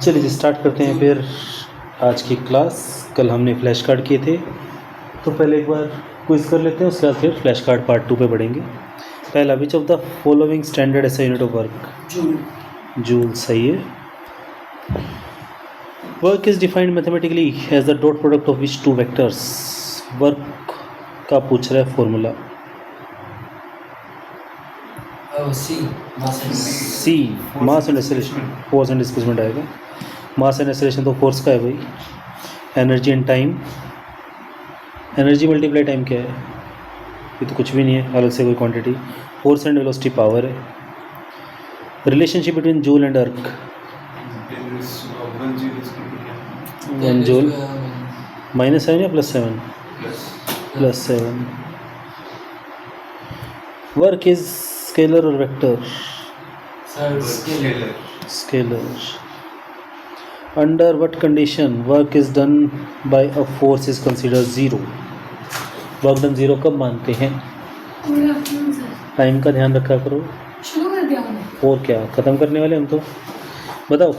चलिए जी स्टार्ट करते हैं फिर आज की क्लास। कल हमने फ्लैश कार्ड किए थे, तो पहले एक बार क्विज कर लेते हैं, उसके बाद फिर फ्लैश कार्ड पार्ट 2 पे बढ़ेंगे। पहला, which of the following standard SI unit of work? Joule सही है। Work is defined mathematically as the dot product of which two vectors? Work का पूछ रहा है formula. C mass and acceleration, force and displacement आएगा। Mass and acceleration तो force का है भाई। Energy and time, energy multiply time क्या है? ये तो कुछ भी नहीं है, अलग से कोई quantity. Force and velocity power है। रिलेशनशिप बिटवीन जूल एंड अर्क? 1 जूल -7 या +7? +7। वर्क इज स्केलर और vector? Scalar. Under what condition work is done by a force is consider 0? Work done 0 कब मानते हैं? टाइम का ध्यान रखा करो। और क्या ख़त्म करने वाले हम तो। बताओ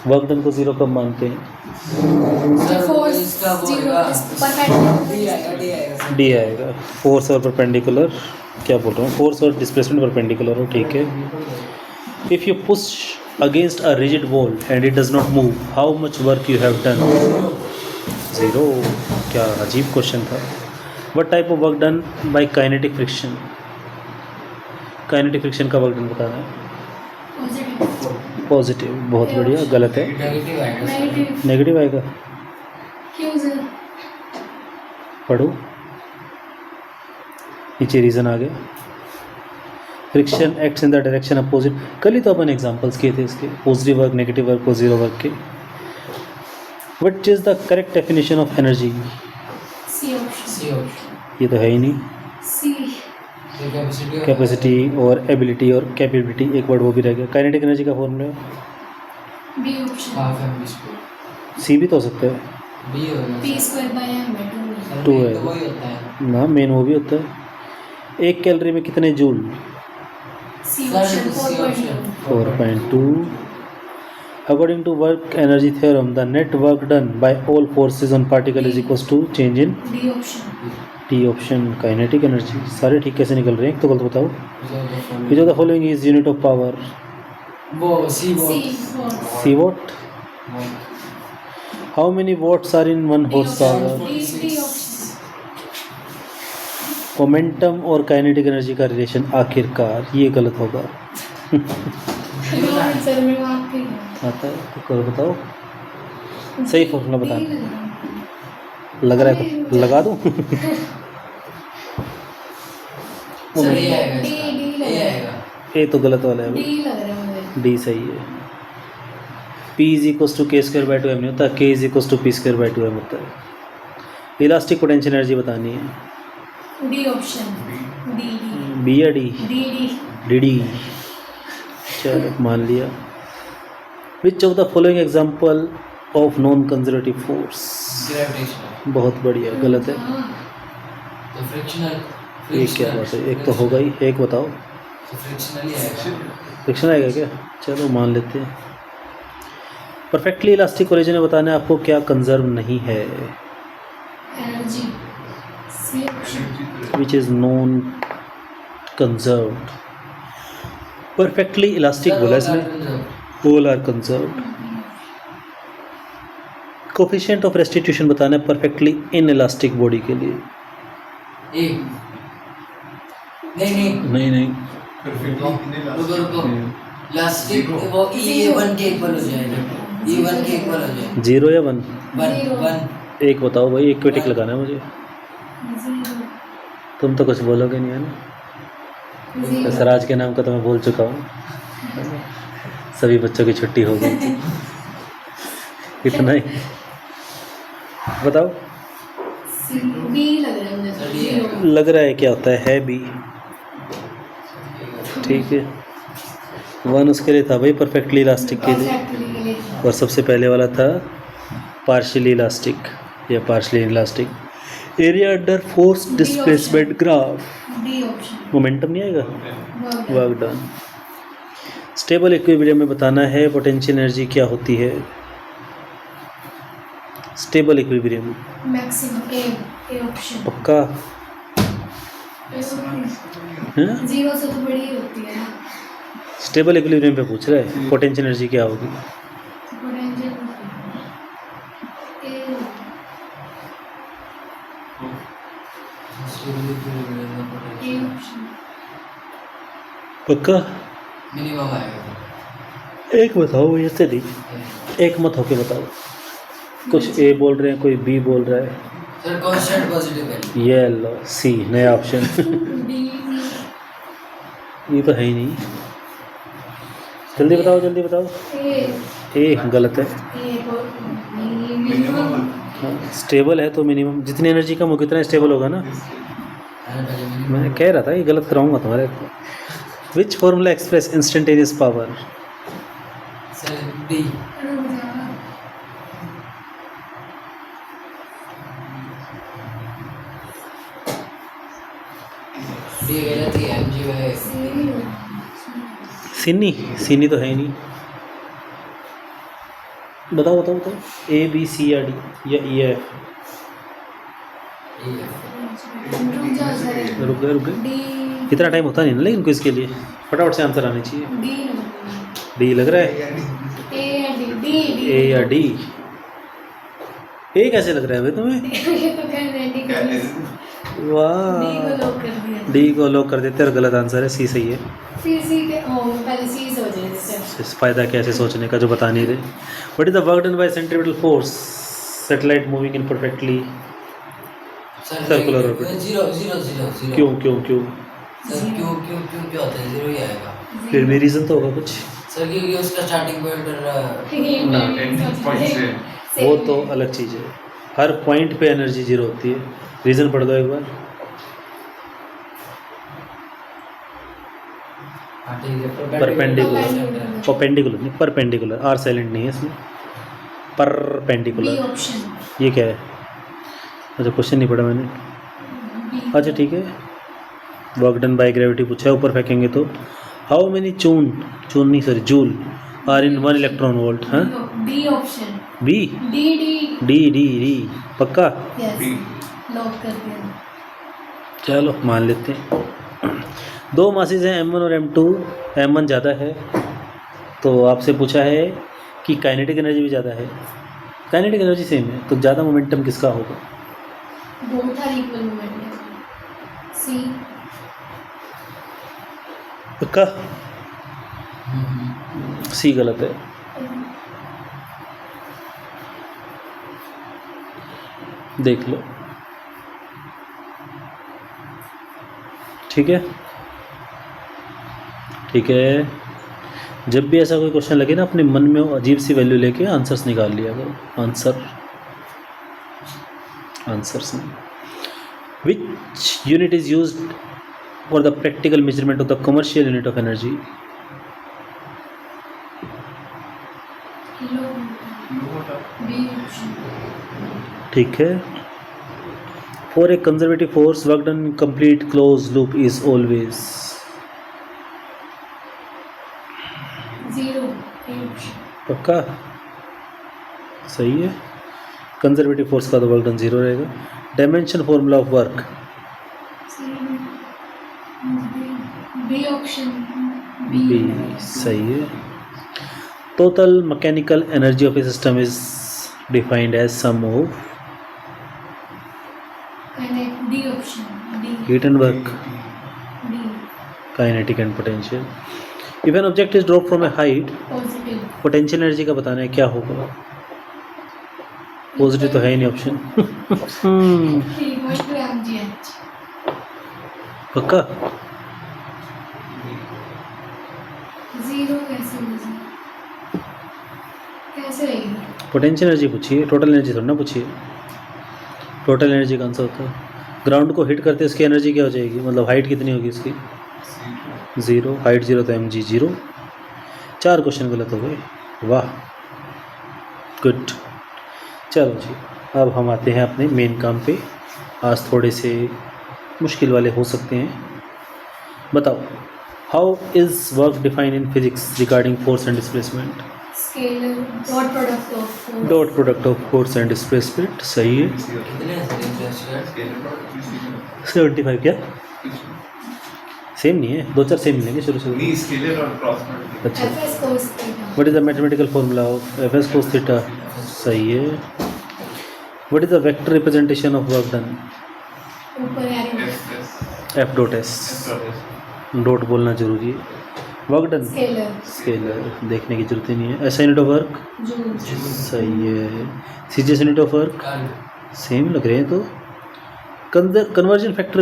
वर्क डन को 0 कब मानते हैं? डी आएगा। फोर्स और परपेंडिकुलर, क्या बोल रहा हूँ, फोर्स और डिस्प्लेसमेंट परपेंडिकुलर हो, ठीक है। If you push against a rigid wall and it does not move, how much work you have done? 0। क्या अजीब क्वेश्चन था। What type of work done bye kinetic friction? Kinetic friction का work done बताना है। Positive, बहुत बढ़िया। गलत है, नेगेटिव आएगा। पढ़ो, नीचे रीज़न आ गया। Friction acts in the direction opposite. कल ही तो अपन एग्जांपल्स किए थे इसके, पॉजिटिव वर्क, नेगेटिव वर्क और 0 वर्क के। What is the correct definition of energy? ये तो है ही नहीं। कैपेसिटी और एबिलिटी और कैपेबिलिटी, एक वर्ड वो भी रह गया। काइनेटिक एनर्जी का फॉर्मूला सी भी तो हो सकता है। टू है ना, मेन वो भी होता है। 1 कैलोरी में कितने joule? 4.2। According to work energy theorem the net work done by all forces on particle is equals to change in T option. Kinetic energy सारे ठीक कैसे निकल रहे हैं, एक तो गलत बताओ। Which of the following is unit of power? C watt. How many watts are in 1 horse power? Momentum और काइनेटिक एनर्जी का रिलेशन आखिरकार, ये गलत होगा। आता है तो करो, बताओ सही फॉर्मूला बताना। लग रहा है तो लगा दूं। ये तो गलत वाला है भाई, डी सही है। P is equals to k²/2m नहीं होता, k is equals to p²/2m होता है। इलास्टिक पोटेंशियल एनर्जी बतानी है। डी ऑप्शन, बी या डी? डी। चलो मान लिया। विच of the following example of non conservative force? बहुत बढ़िया, गलत है। तो फ्रिक्शनल, एक क्या बात है, एक तो होगा ही, एक बताओ। तो फ्रिक्शनल ही आएगा। फ्रिक्शन आएगा क्या? चलो मान लेते हैं। परफेक्टली इलास्टिक ओरिजिन में बताना है आपको क्या कंजर्व नहीं है। Energy, C option. Which is non conserved. Perfectly elastic बोला इसने, all are conserved. Coefficient of restitution बताना है परफेक्टली इन इलास्टिक बॉडी के लिए। नहीं रुको इलास्टिक वो E1 के इक्वल हो जाएगा। E1 के इक्वल हो जाएगा। 0 या 1? 1। एक बताओ भाई, एक पे टिक लगाना है मुझे। तुम तो कुछ बोलोगे नहीं है ना। सराज के नाम का तो मैं बोल चुका हूँ, सभी बच्चों की छुट्टी हो गई। इतना ही बताओ। लग रहा है क्या होता है बी। ठीक है, 1 उसके लिए था भाई, परफेक्टली इलास्टिक के लिए, और सबसे पहले वाला था पार्शियली इलास्टिक या partially elastic. Area under force displacement graph, momentum नहीं आएगा, वर्क डन। स्टेबल इक्विलिब्रियम में बताना है पोटेंशियल एनर्जी क्या होती है। Stable equilibrium maximum a option. पक्का? हाँ? जीरो से तो बड़ी होती है ना स्टेबल इक्विलिब्रियम पे पूछ रहा है पोटेंशियल एनर्जी क्या होगी। पोटेंशियल ए ए ऑप्शन। पक्का? मिनिमम आएगा। एक बताओ, ऐसे नहीं, एक मत होके बताओ। कुछ ए बोल रहे हैं, कोई बी बोल रहा है। Sir constant positive value. ये लो सी नया ऑप्शन। डी ये तो है ही नहीं। जल्दी बताओ जल्दी बताओ। ए गलत है। मिनिमम हाँ, स्टेबल है तो मिनिमम जितनी एनर्जी कम होगी उतना स्टेबल होगा ना। मैं कह रहा था ये गलत कराऊंगा तुम्हारे। Which formula express instantaneous power. Sir D. D गलत है, एमजी है। सीनी सीनी तो है ही नहीं। बताओ बताओ बताओ। ए बी सी या डी या ई एफ। रुक गए डी इतना टाइम होता नहीं ना लेकिन क्विज के लिए फटाफट से आंसर आने चाहिए। डी डी लग रहा है। ए या डी डी ए या डी। ए कैसे लग रहा है भाई तुम्हें? ये तो कर रहे डी को वाह लॉक कर दिया। डी को लॉक कर देते और गलत आंसर है सी सही है। फिर सी के पहले सी सोच रहे थे। इस फायदा कैसे सोचने का जो बता नहीं रहे। What is the work done bye centripetal force satellite moving in perfectly circular orbit. Zero zero zero zero. क्यों क्यों क्यों? सर क्यों क्यों क्यों क्या होता है? जीरो ही आएगा। फिर भी रीज़न तो होगा कुछ। सर क्योंकि उसका स्टार्टिंग पॉइंट वो तो अलग चीज़ है। हर पॉइंट पे एनर्जी जीरो होती है। रीज़न पढ़ दो एक बार। परपेंडिकुलर परपेंडिकुलर नहीं परपेंडिकुलर। आर साइलेंट नहीं है इसमें। B perpendicular option. ये क्या है? अच्छा क्वेश्चन नहीं पढ़ा मैंने। बी अच्छा ठीक है। वर्क डन बाय ग्रेविटी पूछा है, ऊपर फेंकेंगे तो। हाउ मेनी चून चून नहीं sorry joule are in 1 electron volt. हाँ D option. B D D D D D पक्का? यस लॉक कर दिया। चलो मान लेते हैं। दो मासेस हैं M1 और M2। M1 ज़्यादा है तो आपसे पूछा है कि काइनेटिक एनर्जी भी ज़्यादा है। काइनेटिक एनर्जी सेम है तो ज़्यादा मोमेंटम किसका होगा? Both are equal moment. C पक्का? सी गलत है। देख लो ठीक है ठीक है। जब भी ऐसा कोई क्वेश्चन लगे ना अपने मन में अजीब सी वैल्यू लेके आंसर्स निकाल लिया करो। आंसर्स में which unit is used for the practical measurement of the commercial unit of energy. B option. ठीक है। For a conservative force work done complete close loop is always. Zero A option. पक्का? सही है। Conservative force का तो work done zero रहेगा। Dimension formula of work. B option. B सही है। Total mechanical energy of a system is defined as sum of D option. D heat and work D kinetic and potential. If an object is drop from A height positive. Potential energy का बताना है क्या होगा। Positive तो है ही नहीं option. Equal to mgh। पक्का? जीरो कैसे होगा? कैसे रहेगी? पोटेंशियल एनर्जी पूछिए, टोटल एनर्जी थोड़ा ना पूछिए। टोटल एनर्जी का आंसर होता है ग्राउंड को हिट करते उसकी एनर्जी क्या हो जाएगी, मतलब हाइट कितनी होगी उसकी? ज़ीरो। हाइट ज़ीरो तो mg ज़ीरो। 4 क्वेश्चन गलत हो गए। वाह गुड। चलो जी अब हम आते हैं अपने मेन काम पे। आज थोड़े से मुश्किल वाले हो सकते हैं। बताओ how is work define in physics regarding force and displacement? Scalar. Dot product of force. Dot product of force and displacement, सही है। कितने हैं सर इंटरेस्टेड? 75 क्या सेम नहीं है, दो चार सेम मिलेंगे शुरू शुरू में। नहीं स्केलर और क्रॉस मल्टीप्लाई अच्छा, Fs cos theta. What is the mathematical formula of F S cos theta? सही है। What is the vector representation of work done? ऊपर arrow. F dot S, dot बोलना जरूरी है। Work done Scalar. स्केलर, देखने की जरूरत ही नहीं है। S unit of work, Joule. सही है। सी जी यूनिट ऑफ वर्क, काल सेम लग रहे हैं तो। Conversion factor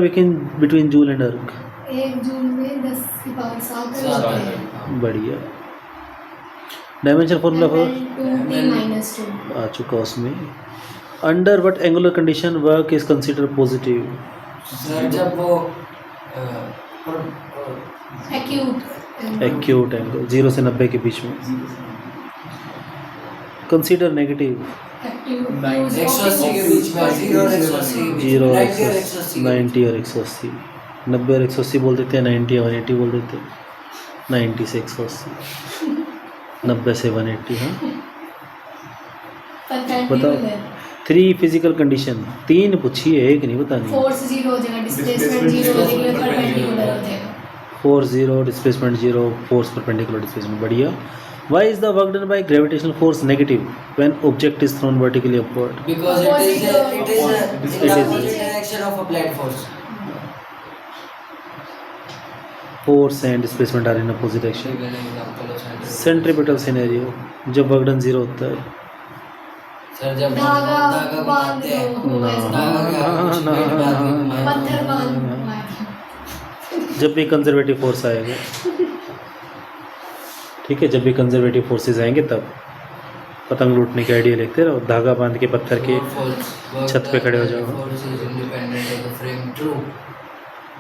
between joule and अर्क, एक जूल में 10 की पावर 7 सात होते हैं. बढ़िया। Dimension formula for 2t minus 2. आ चुका उसमें। Under what angular condition work is consider positive? Sir जब वो Acute. एक्यूट एंगल 0 से 90 के बीच में। Consider negative Acute. 180 के बीच में 0 और 180 के बीच 0 में 90 और 180 90 और 180, 90 और 180 बोल देते हैं, 90 और 180 बोल देते हैं, 90 से 180, 90 से 180। हाँ Perpendicular. 3 फिजिकल कंडीशन, 3 पूछिए, एक नहीं बतानी। Force 0 हो जाएगा, displacement 0 हो जाएगा, perpendicular हो जाएगा. Force 0, displacement 0, force perpendicular displacement, बढ़िया। Why is the work done by gravitational force negative when object is thrown vertically upward? because it is in It the is- opposite direction of applied force. Force and displacement are in opposite direction. Centripetal scenario, जब work done 0 होता है। Sir जब धागा धागा बांध घुमाते हैं दो, वैसा। धागा क्या कुछ ना, मिनट बाद भी घुमाएं। पत्थर बांध. जब भी कंजर्वेटिव फोर्स आएगा, ठीक है, जब भी कंजर्वेटिव फोर्सेस आएंगे तब पतंग लूटने के आइडिया लेते रहो, धागा बांध के पत्थर के छत पे खड़े हो जाओ। Force is independent of the frame. True.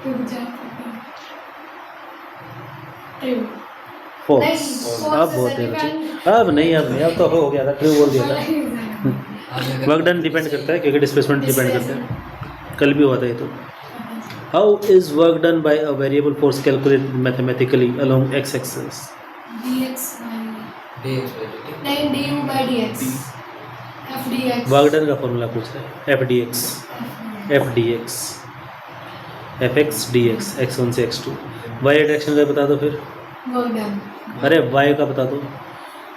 टूट जाता है. True. फोर्स। नहीं, अब force बहुत is है बच्चे, independent. अब नहीं, अब तो हो गया था, ट्रू बोल दिया था। आगे अगर- वर्क डन डिपेंड करता है क्योंकि डिस्प्लेसमेंट डिपेंड करता है। कल भी हुआ था ये तो। How is work done bye a variable force calculated mathematically along x axis? dx by dx by dt. नहीं du by dx. f dx. Work done का फॉर्मूला पूछ रहा है, F D x, F D x, F x D x, x1 से x2। Y direction का बता दो फिर। Work done. अरे वाई का बता दो,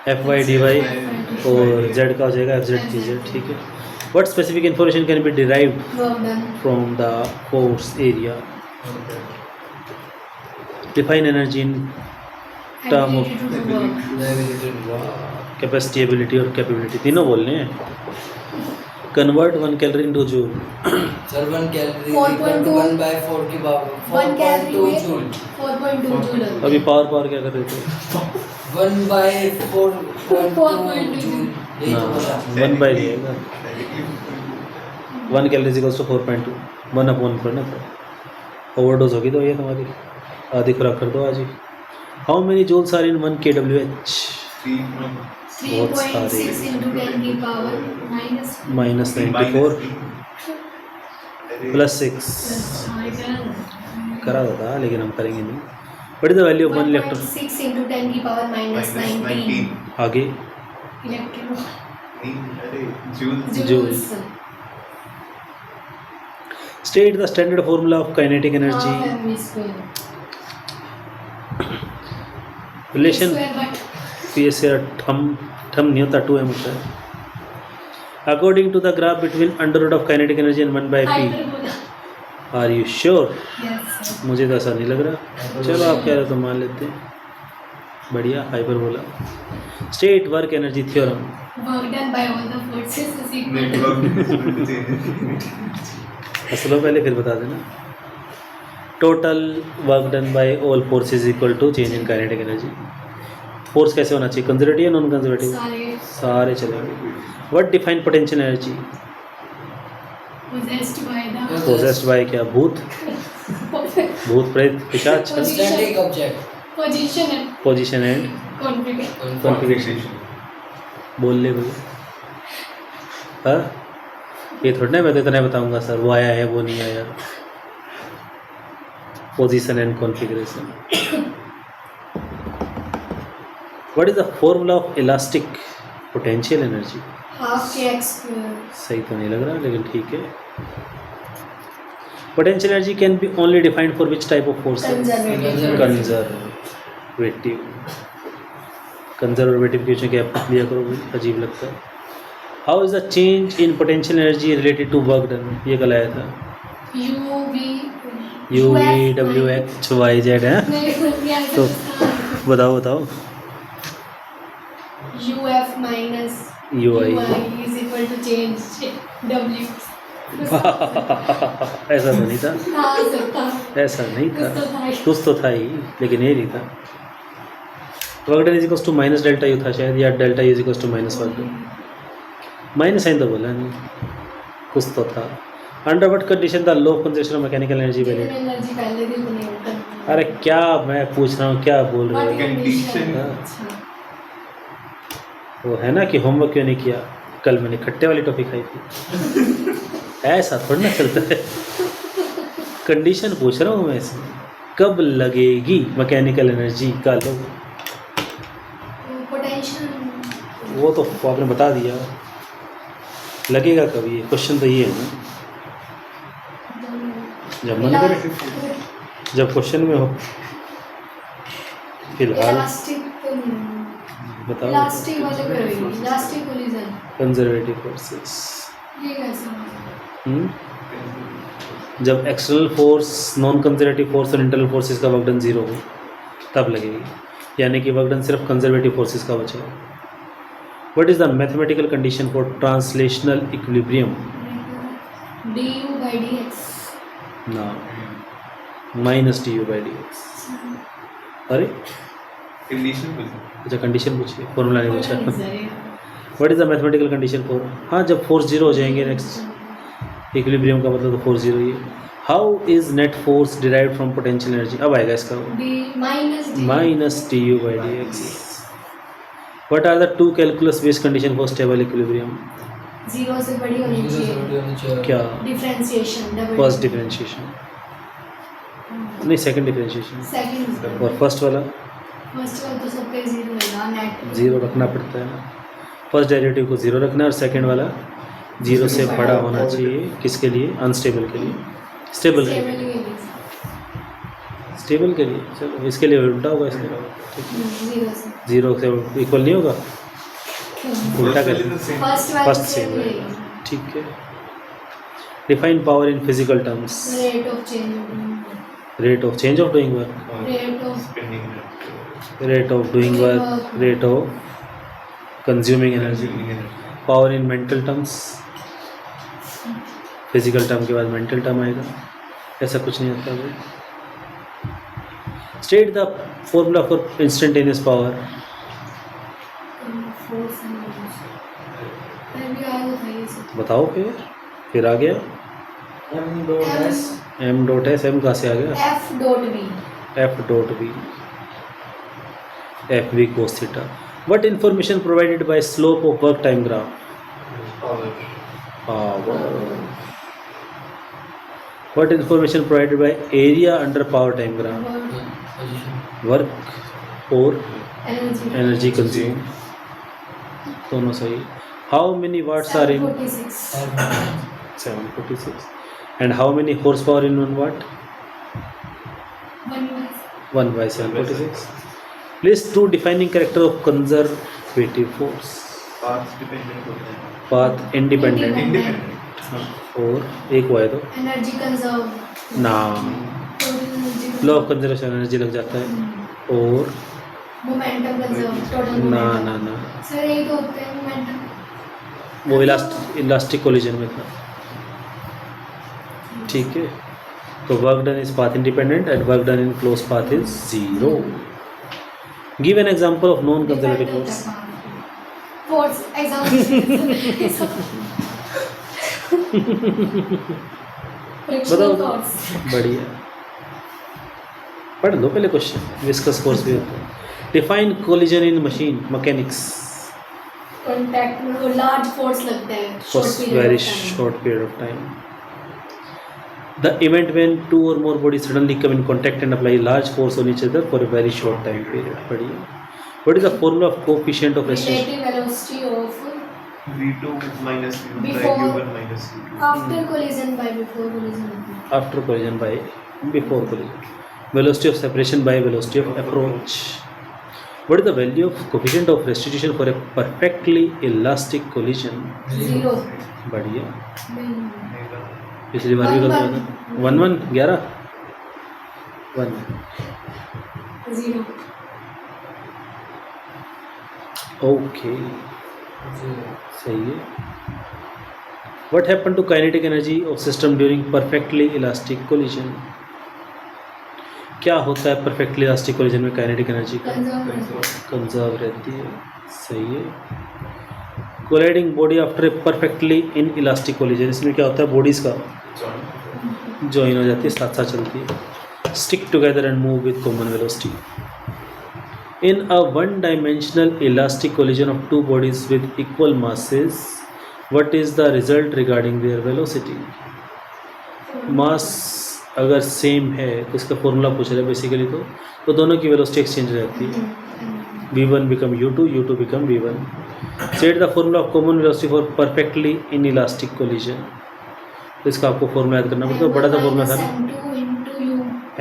एफ वाई डी वाई, और जेड का हो जाएगा एफ जेड डी जेड, ठीक है। What specific information can be derived Work done. From the force area? Define energy in Term of- Ability to do work. Ability to work. Capacity, ability और capability, तीनों बोलने हैं। Convert 1 calorie into joule. Sir 1 calorie is 4.2 equal to 1 by 4 की power 1 calorie 4.2 में joule. 4.2 joule होता है. अभी power क्या कर रहे थे? 1 by 4.2 4.2 joule. यही तो पता. 1 बाई लिएगा, 1 कैलोरी इक्वल्स टू 4.2, 1 अपॉन पर ना, तो ओवरडोज होगी तो ये तुम्हारी आधी खुराक कर दो आज ही। How many joules are in 1 kWh? 3.6 into 10 की power minus माइनस 94 प्लस 6 करा होता, लेकिन हम करेंगे नहीं। What is the value of 1 electron? 1.6 into 10 की power minus 19 आगे electron Joule. joules. State the standard formula of kinetic Half energy. mv square. Relation Square but P से थम नहीं होता, 2m होता है। According to the graph between under root of kinetic energy and 1 by P, hyperbola. Are you sure? Yes. sir. मुझे तो ऐसा नहीं लग रहा, चलो आप कह रहे हो तो मान लेते हैं। बढ़िया, hyperbola. State work energy theorem. Work done by all the forces is equal to चलो पहले फिर बता देना। Total work done by all force is equal to change in kinetic energy. Force कैसे होना चाहिए, कंजर्वेटिव या नॉन कंजर्वेटिव? सारे सारे चलेंगे। What define potential energy? possessed by the possessed by क्या, भूत, भूत प्रेत पिशाच, Static object. position and position and configuration. Configuration. बोल ले बोले, हाँ ये थोड़ा ना मैं तो इतना बताऊंगा सर वो आया है वो नहीं आया। Position and configuration. What is the formula of elastic potential energy? Half kx². सही तो नहीं लग रहा लेकिन ठीक है. Potential energy can be only defined for which type of force? Conservative. Conservative question क्या लिया करो भाई, अजीब लगता है. How is the change in potential energy related to work done? ये कल आया था. U V W X Y Z है. तो बताओ बताओ. UF minus UI. is equal to change W. ऐसा तो नहीं था. ऐसा नहीं था. कुछ तो था ही लेकिन ये नहीं था. Work done is equal to minus delta U था शायद, या delta U is equal to minus work done. Minus sign तो बोला नहीं, कुछ तो था. Under what condition the law conservation of mechanical energy valid? Energy पहले दिन तो नहीं होता. अरे क्या मैं पूछ रहा हूँ, क्या बोल रहे हो? कंडीशन. वो है ना कि होमवर्क क्यों नहीं किया? कल मैंने खट्टे वाली टॉफी खाई थी. ऐसा थोड़ा ना चलता है. कंडीशन पूछ रहा हूँ मैं इसमें, कब लगेगी मैकेनिकल एनर्जी का लो? पोटेंशियल. वो तो आपने बता दिया. लगेगा कब? ये क्वेश्चन तो ये है ना, जब मन करे, जब क्वेश्चन में हो. फिलहाल इलास्टिक तो नहीं. बताओ. इलास्टिक वाले करेंगे. Elastic collision. Conservative forces. ये कैसा? जब external force, non conservative force और इंटरनल फोर्सेस का वर्क डन जीरो हो तब लगेगी. यानी कि वर्क डन सिर्फ कंजर्वेटिव फोर्सेस का बचा. What is the mathematical condition for translational equilibrium? du by dx. ना, minus d U by d x. अरे कंडीशन कुछ अच्छा, कंडीशन पूछिए, फॉर्मूला नहीं पूछा. What is the mathematical condition for, हाँ जब फोर्स जीरो हो जाएंगे नेक्स्ट इक्विलिब्रियम का मतलब तो फोर्स जीरो ही है. How is net force derived from potential energy? अब आएगा इसका. d minus d U by d x. What are the two calculus based condition for stable equilibrium? 0 से बड़ी होनी चाहिए. क्या? डिफरेंशिएशन. फर्स्ट डिफरेंशिएशन नहीं, सेकंड डिफरेंशिएशन. सेकंड. और फर्स्ट वाला फर्स्ट वाला तो सबके 0 है ना. नेट जीरो रखना पड़ता है ना. फर्स्ट डेरिवेटिव को जीरो रखना है और सेकंड वाला जीरो से बड़ा होना चाहिए. किसके लिए? अनस्टेबल के लिए. स्टेबल के लिए. स्टेबल के लिए. चलो इसके लिए उल्टा होगा इसके. ठीक है, 0 से. जीरो से इक्वल नहीं होगा, उल्टा कर. फर्स्ट वाला फर्स्ट से. ठीक है. Define power in physical terms. Rate of change. Rate of change of doing work. Rate of spending rate of doing work. Rate of consuming energy. Power in mental terms. Physical term के बाद mental term आएगा. ऐसा कुछ नहीं होता है. State the formula for instantaneous power. Force भी आया था ये सब. बताओ फिर आ गया. m.s M dot S. M कहाँ से आ गया? F dot V. F dot B. F V cos theta. What information provided by slope of work time graph? Power. What information provided by area under power time graph? Work और energy consume. दोनों सही. How many watts are in 46. 746. And how many horsepower in 1 watt? 1 by 746. List two defining character of conservative force. Path dependent होता है. Path independent. Independent. हाँ, और एक हुआ है तो एनर्जी कंजर्व. ना. लॉ ऑफ कंजर्वेशन एनर्जी लग जाता है. और मोमेंटम कंजर्व. टोटल ना ना ना, सर यही तो होते हैं मोमेंटम. वो इलास्टिक कोलिजन में था. ठीक है. तो work done is path independent and work done in close path is zero. Give an example of non conservative force. Force example. Frictional बताओ. फोर्स. बढ़िया. पढ़ लो पहले क्वेश्चन. डिस्कस कोर्स भी होता है. डिफाइन कोलिजन इन मशीन मैकेनिक्स. कांटेक्ट में वो large force लगता है. For very short period of time. The event when two or more bodies suddenly come in contact and apply large force on each other for a very short time period. बढ़िया. What is the formula of coefficient of restriction? relative velocity of V2 minus V1 by Before- U1 minus U2. after collision by before collision. After collision by before collision. Velocity of separation by velocity of approach. What is the value of coefficient of restitution for a perfectly elastic collision? 0. बढ़िया. नहीं. पिछली बार भी करता था. 1 11 1. 0. Okay सही है. What happened to kinetic energy of system during perfectly elastic collision? क्या होता है perfectly elastic collision में kinetic energy का? कंजर्व रहती है. सही है. Colliding body after a perfectly inelastic collision, इसमें क्या होता है? बॉडीज का ज्वाइन हो जाती है, साथ साथ चलती है. Stick together and move with common velocity. In a one-dimensional elastic collision of two bodies with equal masses, what is the result regarding their velocity? मास अगर सेम है तो इसका फॉर्मूला पूछ रहा है बेसिकली. तो दोनों की वेलोसिटी एक्सचेंज रहती है. v1 become u2, u2 become v1. Set the formula of common velocity for perfectly inelastic collision. तो इसका आपको फॉर्मूला याद करना पड़ता है. बड़ा सा फॉर्मूला था ना,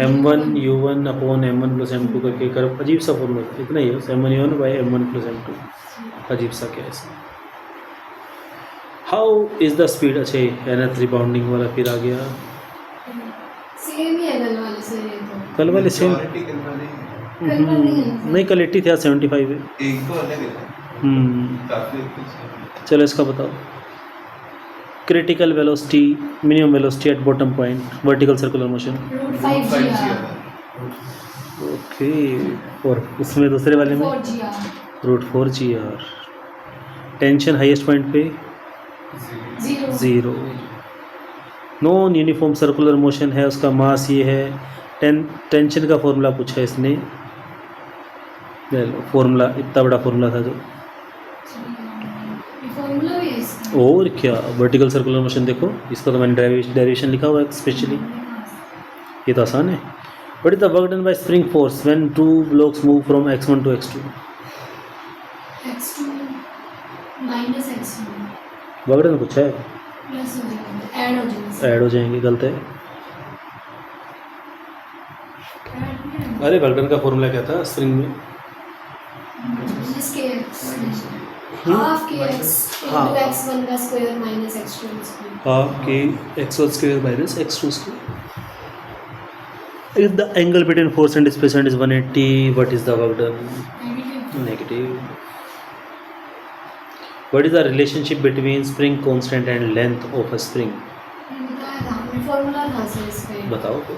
m1 u1 upon m1 plus m2 करके कर. अजीब सा फॉर्मूला था, इतना ही है. m1 u1 by m1 plus m2. अजीब सा क्या है. How is the speed. अच्छा nth रिबाउंडिंग वाला फिर आ गया. सेम ही है कल वाले से ये तो. कल वाले सेम Theoretical वाले नहीं, कल 80 था, 75 है. एक तो अलग है. काफी कुछ चलो इसका बताओ. Critical velocity, minimum velocity at bottom point, vertical circular motion. √5 okay. और उसमें दूसरे वाले में 4 GR. √4 GR. Tension highest point पे 0. नॉन यूनिफॉर्म सर्कुलर मोशन है, उसका मास ये है. टेंशन का फॉर्मूला पूछा है इसने. फॉर्मूला इतना बड़ा फॉर्मूला था जो. ये फॉर्मूला भी है इसका. और क्या, वर्टिकल सर्कुलर मोशन देखो, इसका तो मैंने डेरिवेशन लिखा हुआ है स्पेशली. ये तो आसान है. What is the work done by spring force when two blocks move from x1 to x2? x2 minus x1 work done पूछा है. प्लस हो जाएगा, ऐड हो जाएगा. ऐड हो जाएंगे. गलत है. अरे वर्क डन का फॉर्मूला क्या था स्प्रिंग में? माइनस kx हाफ kx हाँ. into x1 का स्क्वायर माइनस x2 का स्क्वायर. हाफ के x1 square minus x2 square. If the angle between force and displacement is 180, what is the work done? Negative. What is the relationship between spring constant and length of a spring? Formula था sir इसका. बताओ तो.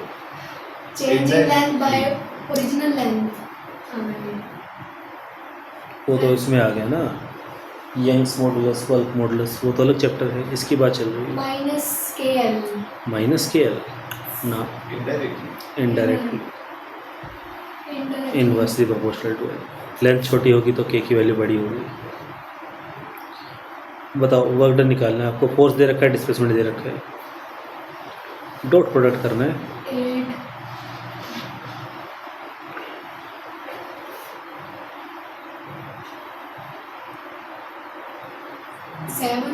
Change in length bye original length. वो तो इसमें आ गया ना, Young's modulus, bulk modulus, वो तो अलग चैप्टर है. इसकी बात चल रही है. Minus kl. Minus K L ना, indirectly. Indirectly inversely proportional to L. Length छोटी होगी तो के की वैल्यू बड़ी होगी. बताओ वर्क डन निकालना है आपको. फोर्स दे रखा है, डिस्प्लेसमेंट दे रखा है, डॉट प्रोडक्ट करना है. 8 7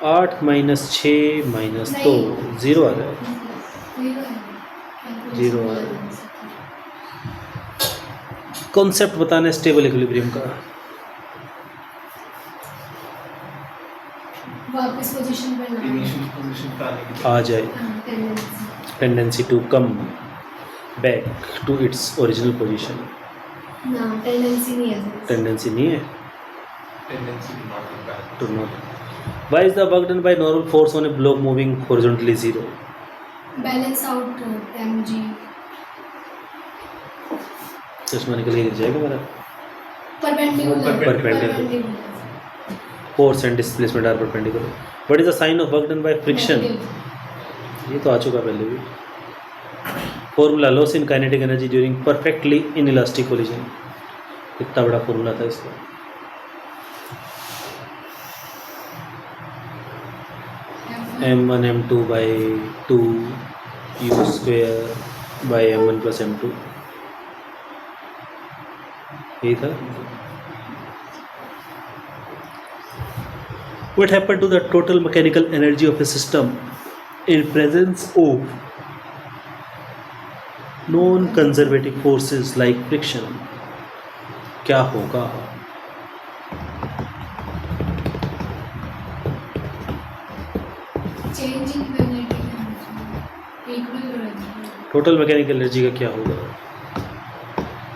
8 माइनस 6 माइनस 2 0 आ रहा है. 0 आ रहा है. कॉन्सेप्ट बताना है स्टेबल इक्विलिब्रियम का. वापस पोजीशन पे ना Initial position पे आने के आ जाए. Tendency to come back to its original position. ना टेंडेंसी नहीं है सर. टेंडेंसी नहीं है. tendency to not come back. To not. Why is the work done by normal force on a block moving horizontally 0? Balance out mg. चश्मा निकल के गिर जाएगा मेरा. Perpendicular. Force and displacement are perpendicular. What is the sign of work done by friction? ये तो आ चुका पहले भी. Formula loss in kinetic energy during perfectly inelastic collision. इतना बड़ा फॉर्मूला था इसका. m1 m2 by 2 u square by m1 plus m2. यही था. What happened to the total mechanical energy of a system in presence of non-conservative forces like friction? क्या होगा? Changing the kinetic energy. Equilibrium. Total mechanical energy का क्या होगा?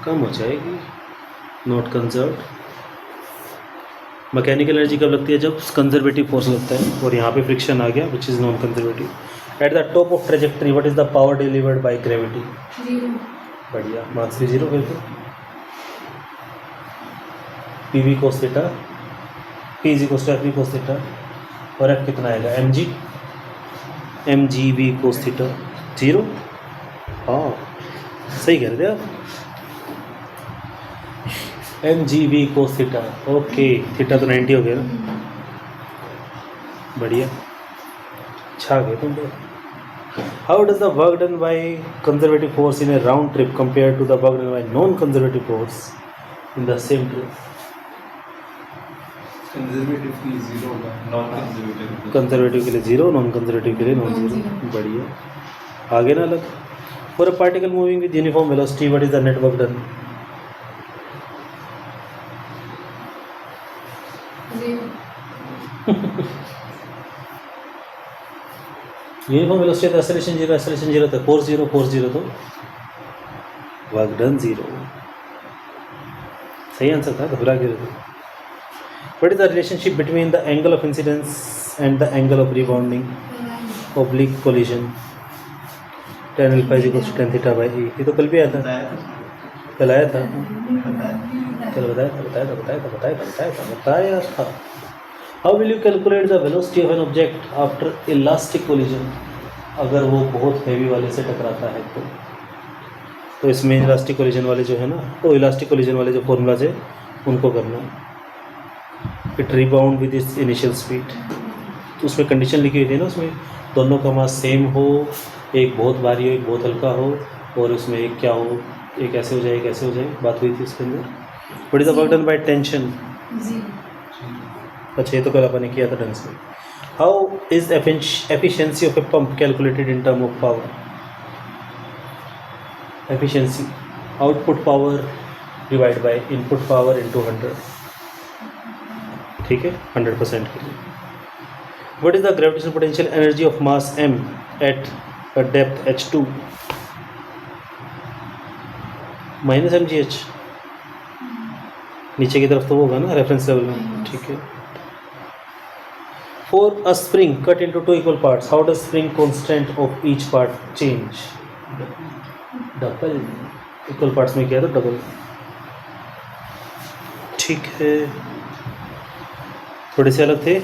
कम हो जाएगी. Not conserve. Mechanical energy कब लगती है? जब कंजर्वेटिव फोर्स लगता है, और यहाँ पे फ्रिक्शन आ गया which is non conservative. At the top of trajectory what is the power delivered by gravity? 0. बढ़िया. मार्क्स भी 0 फिर तो. P V cos theta, P is equal to F V cos theta, और एफ कितना आएगा? M G V cos theta 0. हाँ सही कह रहे थे आप. M G V cos theta. Okay, theta तो 90 हो गया ना. बढ़िया, छा गए तुम तो. How does the work done by conservative force in a round trip compare to the work done by non conservative force in the same trip? Conservative के लिए 0 होगा, नॉन कंजर्वेटिव कंजर्वेटिव के लिए 0, नॉन कंजर्वेटिव के लिए non 0. बढ़िया. आगे ना अलग. For a particle moving with uniform velocity what is the net work done? 0. Uniform velocity तो एक्सेलरेशन 0 था. फोर्स 0 तो वर्क डन 0. सही आंसर था. घबरा गए थे. What is the relationship between the angle of incidence and the angle of rebounding oblique collision? tan alpha is equal to tan theta by e. ये तो कल भी आया था. कल आया था. कल बताया था. How will you calculate the velocity of an object after elastic collision? अगर वो बहुत हैवी वाले से टकराता है तो इसमें इलास्टिक कोलिजन वाले जो है ना, तो इलास्टिक कोलिजन वाले जो फॉर्मूलाज है उनको करना. It rebound with its initial speed. तो उसमें कंडीशन लिखी हुई थी ना, उसमें दोनों का मास सेम हो, एक बहुत भारी हो एक बहुत हल्का हो, और उसमें एक क्या हो, एक ऐसे हो जाए एक ऐसे हो जाए. बात हुई थी उसके अंदर. What is the work done by tension? 0. अच्छा, ये तो कल अपन ने किया था ढंग से. How is efficiency of a pump calculated in term of power? Efficiency output power divide by input power into 100. ठीक है, 100% के लिए. What is the gravitational potential energy of mass m at a depth h2? -mgh. नीचे की तरफ तो वो होगा ना रेफरेंस लेवल में. ठीक है. For a spring cut into 2 equal parts, how does spring constant of each part change? Double. Equal parts में किया तो डबल. ठीक है, थोड़े से अलग थे.